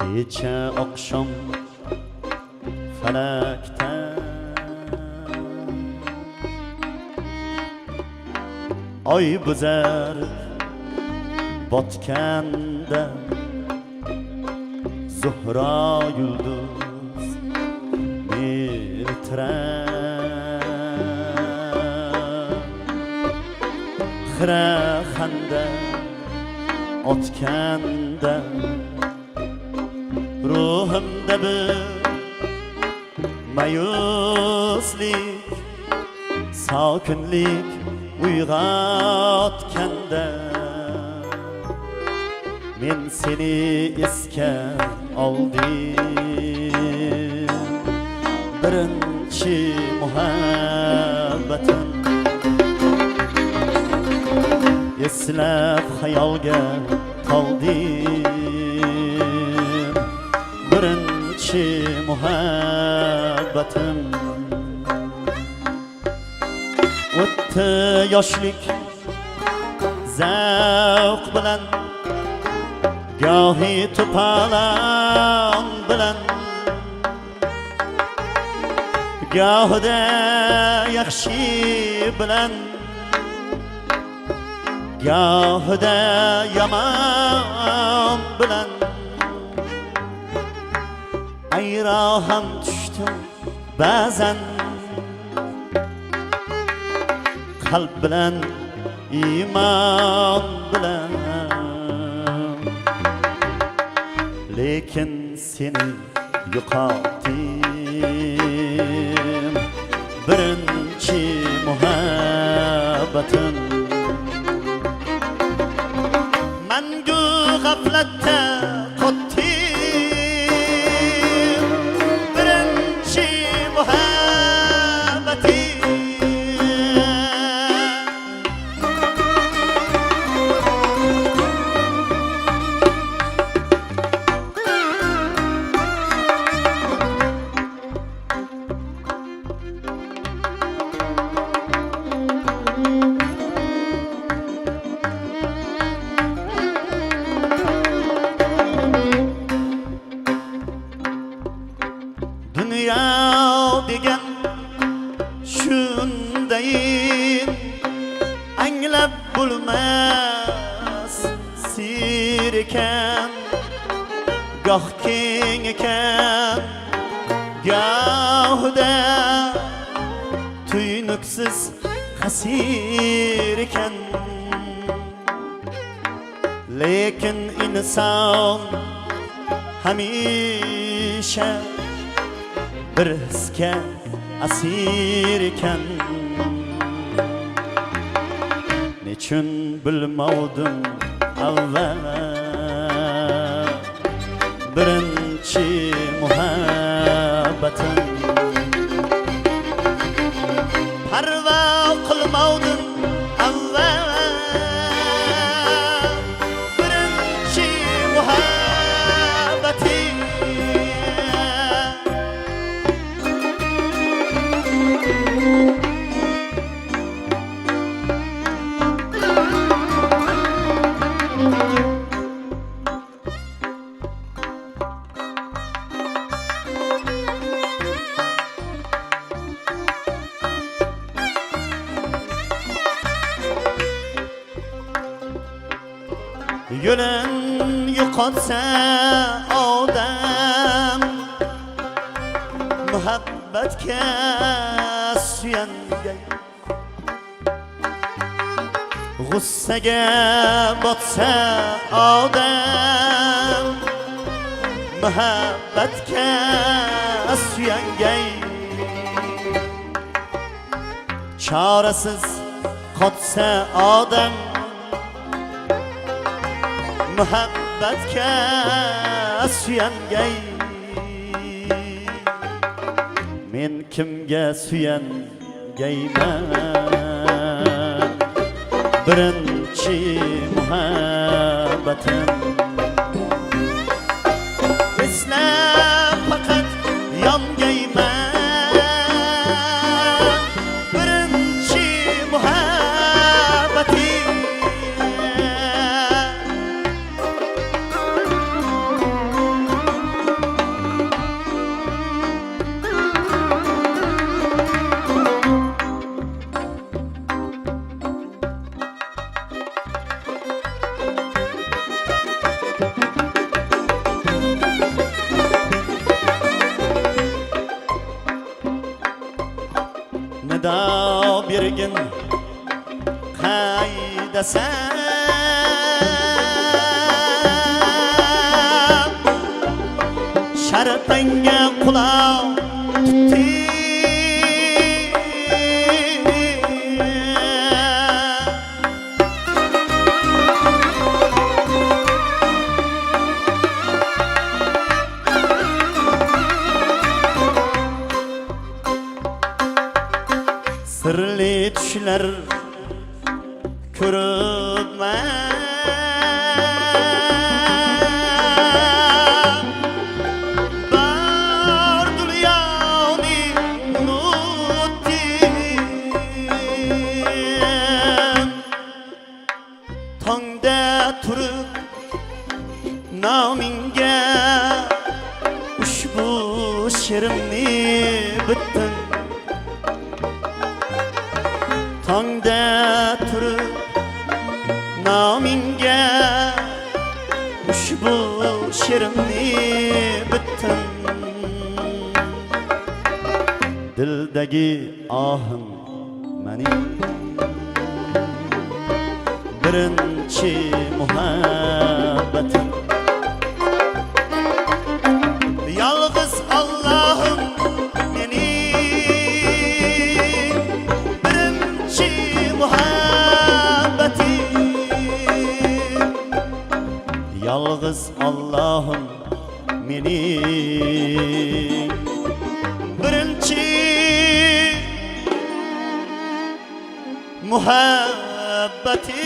kecha oqshom falakda oy buzar botganda Zuhra yulduz miltirar xira xanda otganda ruhimda bir mayuslik sokinlik uyg'otganda men seni esga oldim birinchi muhabbatim eslab xayolga toldim birinchi muhabbatim o'tdi yoshlik zavq bilan gohi to'polon bilan gohida yaxshi bilan gohida yomon bilan ayro ham tushdim ba'zan qalb bilan iymon bilan lekin seni yo'qotdim birinchi muhabbatim mangu g'aflatda qotdim birinchi muhabbatim Dünya degan shundayin anglab bo'lmas sir ekan goh keng ekan gohida tuynuksiz hasir ekan lekin inson hamisha bir hisga asir ekan nechun bilmovdim avval birinchi muhabbatim parvo qilmovdim avval birinchi muhabbatim yo'lin yo'qotsa odam muhabbatga suyangay g'ussaga botsa odam muhabbatga suyangay chorasiz qotsa odam muhabbatga suyangay men kimga suyangayman birinchi muhabbatim eslab faqat yongayman birinchi muhabbatim Xudo bergin qaydasan Şartanga quloq tutdi Sirli tushlar ko'ribman Bor dunyoni unutdim Tongda turib nomingga ushbu she'rimni bitdim Tongda turib nomingga ushbu she'rimni bitdim Dildagi ohim mening birinchi muhabbatim Yolg'iz Allohim mening birinchi muhabbatim Yolg'iz Allohim mening birinchi muhabbatim